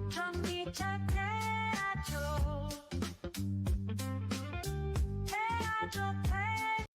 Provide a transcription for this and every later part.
전기차태야죠. 태야죠 태.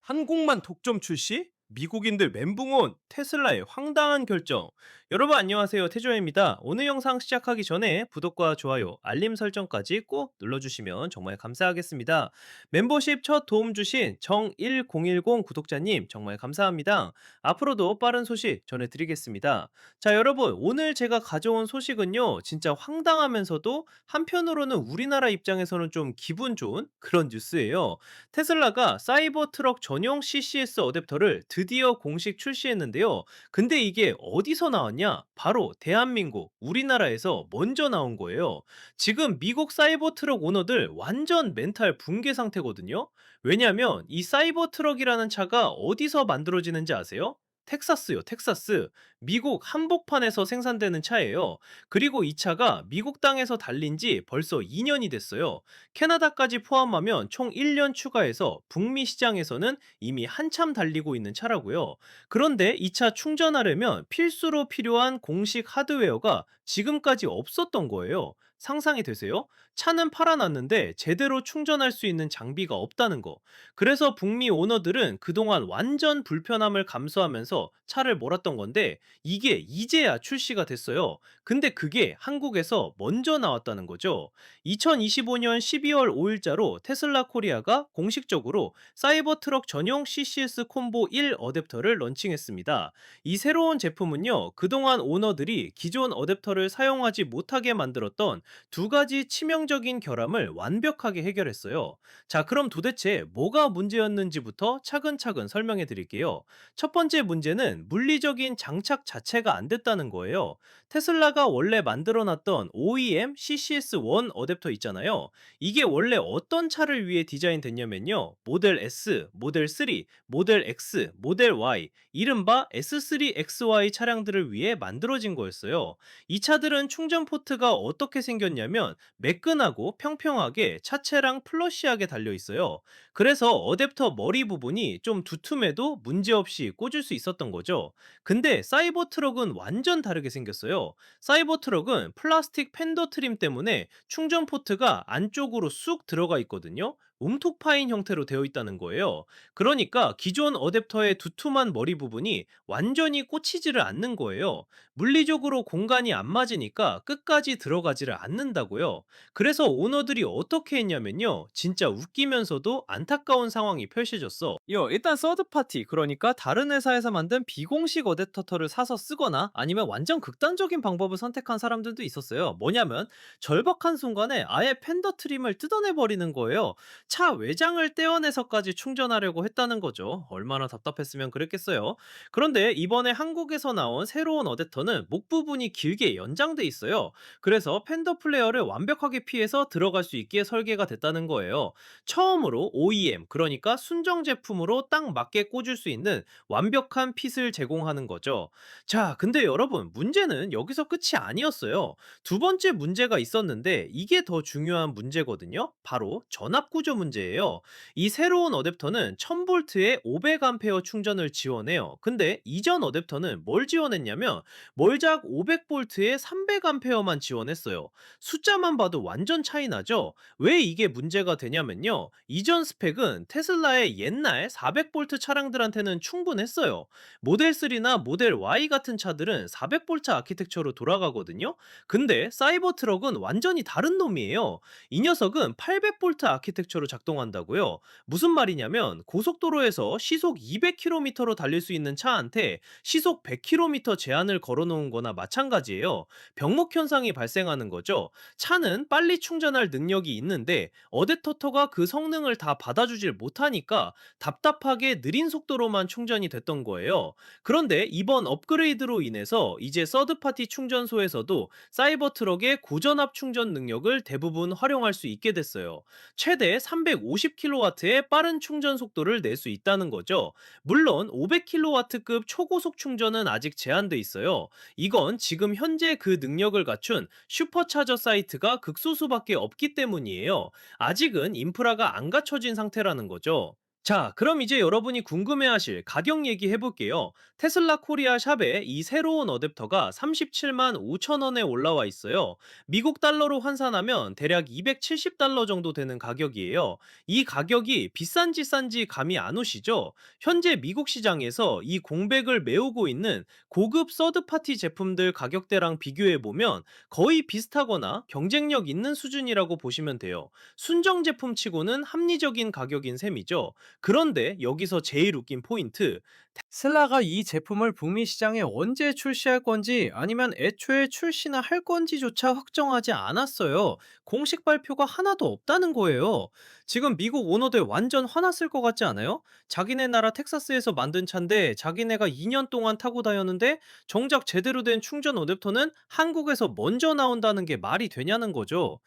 한국만 독점 출시? 미국인들 멘붕 온 테슬라의 황당한 결정. 여러분 안녕하세요. 태조입니다. 오늘 영상 시작하기 전에 구독과 좋아요, 알림 설정까지 꼭 눌러주시면 정말 감사하겠습니다. 멤버십 첫 도움 주신 정1010 구독자님 정말 감사합니다. 앞으로도 빠른 소식 전해드리겠습니다. 자, 여러분 오늘 제가 가져온 소식은요. 진짜 황당하면서도 한편으로는 우리나라 입장에서는 좀 기분 좋은 그런 뉴스예요. 테슬라가 사이버 트럭 전용 CCS 어댑터를 드디어 공식 출시했는데요. 근데 이게 어디서 나왔냐? 바로 대한민국, 우리나라에서 먼저 나온 거예요. 지금 미국 사이버 트럭 오너들 완전 멘탈 붕괴 상태거든요. 왜냐면 이 사이버 트럭이라는 차가 어디서 만들어지는지 아세요? 텍사스요, 텍사스. 미국 한복판에서 생산되는 차예요. 그리고 이 차가 미국 땅에서 달린 지 벌써 2년이 됐어요. 캐나다까지 포함하면 총 1년 추가해서 북미 시장에서는 이미 한참 달리고 있는 차라고요. 그런데 이 차 충전하려면 필수로 필요한 공식 하드웨어가 지금까지 없었던 거예요. 상상이 되세요? 차는 팔아놨는데 제대로 충전할 수 있는 장비가 없다는 거. 그래서 북미 오너들은 그동안 완전 불편함을 감수하면서 차를 몰았던 건데 이게 이제야 출시가 됐어요. 근데 그게 한국에서 먼저 나왔다는 거죠. 2025년 12월 5일자로 테슬라 코리아가 공식적으로 사이버 트럭 전용 CCS 콤보 1 어댑터를 런칭했습니다. 이 새로운 제품은요, 그동안 오너들이 기존 어댑터를 사용하지 못하게 만들었던 두 가지 치명적인 결함을 완벽하게 해결했어요. 자, 그럼 도대체 뭐가 문제였는지부터 차근차근 설명해 드릴게요. 첫 번째 문제는 물리적인 장착 자체가 안 됐다는 거예요. 테슬라가 원래 만들어 놨던 OEM CCS1 어댑터 있잖아요. 이게 원래 어떤 차를 위해 디자인됐냐면요. 모델 S, 모델 3, 모델 X, 모델 Y, 이른바 S3XY 차량들을 위해 만들어진 거였어요. 이 차들은 충전 포트가 어떻게 생겼냐면 매끈하고 평평하게 차체랑 플러시하게 달려 있어요. 그래서 어댑터 머리 부분이 좀 두툼해도 문제없이 꽂을 수 있었던 거죠. 근데 사이버 트럭은 완전 다르게 생겼어요. 사이버 트럭은 플라스틱 팬더 트림 때문에 충전 포트가 안쪽으로 쑥 들어가 있거든요. 움푹 파인 형태로 되어 있다는 거예요. 그러니까 기존 어댑터의 두툼한 머리 부분이 완전히 꽂히지를 않는 거예요. 물리적으로 공간이 안 맞으니까 끝까지 들어가지를 않는다고요. 그래서 오너들이 어떻게 했냐면요. 진짜 웃기면서도 안타까운 상황이 펼쳐졌어. 일단 서드파티, 그러니까 다른 회사에서 만든 비공식 어댑터를 사서 쓰거나 아니면 완전 극단적인 방법을 선택한 사람들도 있었어요. 뭐냐면 절박한 순간에 아예 팬더 트림을 뜯어내 버리는 거예요. 차 외장을 떼어내서까지 충전하려고 했다는 거죠. 얼마나 답답했으면 그랬겠어요. 그런데 이번에 한국에서 나온 새로운 어댑터는 목 부분이 길게 연장돼 있어요. 그래서 팬더 플레어를 완벽하게 피해서 들어갈 수 있게 설계가 됐다는 거예요. 처음으로 OEM, 그러니까 순정 제품으로 딱 맞게 꽂을 수 있는 완벽한 핏을 제공하는 거죠. 자, 근데 여러분, 문제는 여기서 끝이 아니었어요. 두 번째 문제가 있었는데 이게 더 중요한 문제거든요. 바로 전압 구조 문제예요. 이 새로운 어댑터는 1000V에 500A 충전을 지원해요. 근데 이전 어댑터는 뭘 지원했냐면 멀작 500V에 300A만 지원했어요. 숫자만 봐도 완전 차이 나죠? 왜 이게 문제가 되냐면요. 이전 스펙은 테슬라의 옛날 400V 차량들한테는 충분했어요. 모델 3나 모델 Y 같은 차들은 400V 아키텍처로 돌아가거든요. 근데 사이버 트럭은 완전히 다른 놈이에요. 이 녀석은 800V 아키텍처로 작동한다고요. 무슨 말이냐면 고속도로에서 시속 200km로 달릴 수 있는 차한테 시속 100km 제한을 걸어놓은 거나 마찬가지예요. 병목 현상이 발생하는 거죠. 차는 빨리 충전할 능력이 있는데 어댑터가 그 성능을 다 받아주질 못하니까 답답하게 느린 속도로만 충전이 됐던 거예요. 그런데 이번 업그레이드로 인해서 이제 서드파티 충전소에서도 사이버 트럭의 고전압 충전 능력을 대부분 활용할 수 있게 됐어요. 최대 350kW의 빠른 충전 속도를 낼 수 있다는 거죠. 물론 500kW급 초고속 충전은 아직 제한돼 있어요. 이건 지금 현재 그 능력을 갖춘 슈퍼차저 사이트가 극소수밖에 없기 때문이에요. 아직은 인프라가 안 갖춰진 상태라는 거죠. 자, 그럼 이제 여러분이 궁금해하실 가격 얘기해 볼게요. 테슬라 코리아 샵에 이 새로운 어댑터가 37만 5천 원에 올라와 있어요. 미국 달러로 환산하면 대략 270달러 정도 되는 가격이에요. 이 가격이 비싼지 싼지 감이 안 오시죠? 현재 미국 시장에서 이 공백을 메우고 있는 고급 서드파티 제품들 가격대랑 비교해 보면 거의 비슷하거나 경쟁력 있는 수준이라고 보시면 돼요. 순정 제품치고는 합리적인 가격인 셈이죠. 그런데 여기서 제일 웃긴 포인트, 테슬라가 이 제품을 북미 시장에 언제 출시할 건지 아니면 애초에 출시나 할 건지조차 확정하지 않았어요. 공식 발표가 하나도 없다는 거예요. 지금 미국 오너들 완전 화났을 것 같지 않아요? 자기네 나라 텍사스에서 만든 차인데 자기네가 2년 동안 타고 다녔는데 정작 제대로 된 충전 어댑터는 한국에서 먼저 나온다는 게 말이 되냐는 거죠.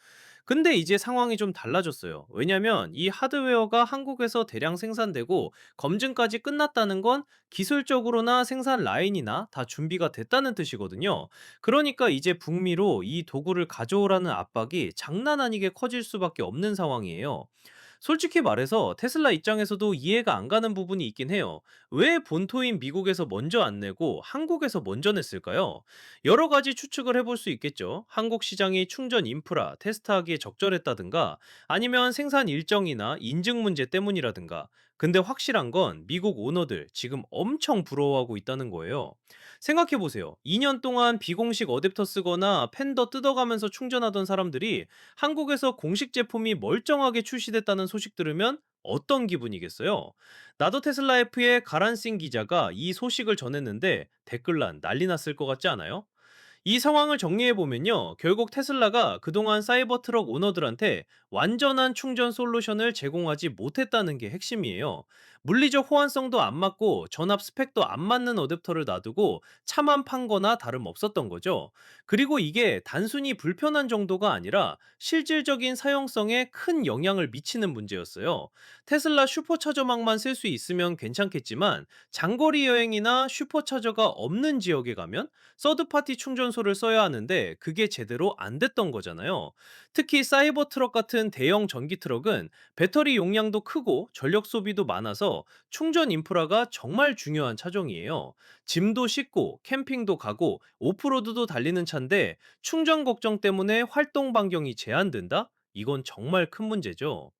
근데 이제 상황이 좀 달라졌어요. 왜냐면 이 하드웨어가 한국에서 대량 생산되고 검증까지 끝났다는 건 기술적으로나 생산 라인이나 다 준비가 됐다는 뜻이거든요. 그러니까 이제 북미로 이 도구를 가져오라는 압박이 장난 아니게 커질 수밖에 없는 상황이에요. 솔직히 말해서 테슬라 입장에서도 이해가 안 가는 부분이 있긴 해요. 왜 본토인 미국에서 먼저 안 내고 한국에서 먼저 냈을까요? 여러 가지 추측을 해볼 수 있겠죠. 한국 시장이 충전 인프라 테스트하기에 적절했다든가 아니면 생산 일정이나 인증 문제 때문이라든가. 근데 확실한 건 미국 오너들 지금 엄청 부러워하고 있다는 거예요. 생각해보세요. 2년 동안 비공식 어댑터 쓰거나 팬더 뜯어가면서 충전하던 사람들이 한국에서 공식 제품이 멀쩡하게 출시됐다는 소식 들으면 어떤 기분이겠어요? 나도 테슬라 F의 가란싱 기자가 이 소식을 전했는데 댓글란 난리 났을 것 같지 않아요? 이 상황을 정리해보면요. 결국 테슬라가 그동안 사이버 트럭 오너들한테 완전한 충전 솔루션을 제공하지 못했다는 게 핵심이에요. 물리적 호환성도 안 맞고 전압 스펙도 안 맞는 어댑터를 놔두고 차만 판 거나 다름없었던 거죠. 그리고 이게 단순히 불편한 정도가 아니라 실질적인 사용성에 큰 영향을 미치는 문제였어요. 테슬라 슈퍼차저망만 쓸 수 있으면 괜찮겠지만 장거리 여행이나 슈퍼차저가 없는 지역에 가면 서드파티 충전소를 써야 하는데 그게 제대로 안 됐던 거잖아요. 특히 사이버 트럭 같은 대형 전기 트럭은 배터리 용량도 크고 전력 소비도 많아서 충전 인프라가 정말 중요한 차종이에요. 짐도 싣고 캠핑도 가고 오프로드도 달리는 차인데 충전 걱정 때문에 활동 반경이 제한된다? 이건 정말 큰 문제죠.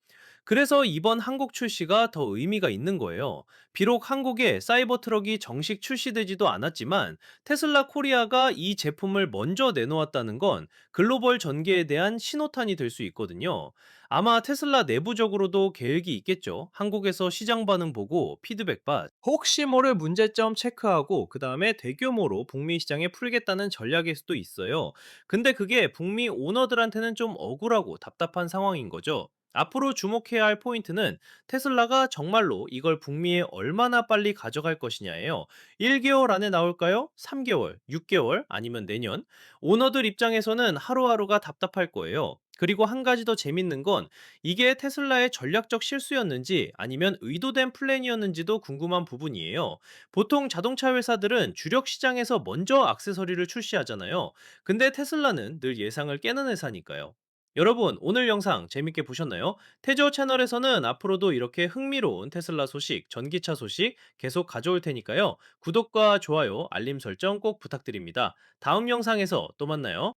그래서 이번 한국 출시가 더 의미가 있는 거예요. 비록 한국에 사이버 트럭이 정식 출시되지도 않았지만 테슬라 코리아가 이 제품을 먼저 내놓았다는 건 글로벌 전개에 대한 신호탄이 될 수 있거든요. 아마 테슬라 내부적으로도 계획이 있겠죠. 한국에서 시장 반응 보고 피드백 받. 혹시 모를 문제점 체크하고 그 다음에 대규모로 북미 시장에 풀겠다는 전략일 수도 있어요. 근데 그게 북미 오너들한테는 좀 억울하고 답답한 상황인 거죠. 앞으로 주목해야 할 포인트는 테슬라가 정말로 이걸 북미에 얼마나 빨리 가져갈 것이냐예요. 1개월 안에 나올까요? 3개월, 6개월, 아니면 내년? 오너들 입장에서는 하루하루가 답답할 거예요. 그리고 한 가지 더 재밌는 건 이게 테슬라의 전략적 실수였는지 아니면 의도된 플랜이었는지도 궁금한 부분이에요. 보통 자동차 회사들은 주력 시장에서 먼저 액세서리를 출시하잖아요. 근데 테슬라는 늘 예상을 깨는 회사니까요. 여러분, 오늘 영상 재밌게 보셨나요? 테저 채널에서는 앞으로도 이렇게 흥미로운 테슬라 소식, 전기차 소식 계속 가져올 테니까요. 구독과 좋아요, 알림 설정 꼭 부탁드립니다. 다음 영상에서 또 만나요.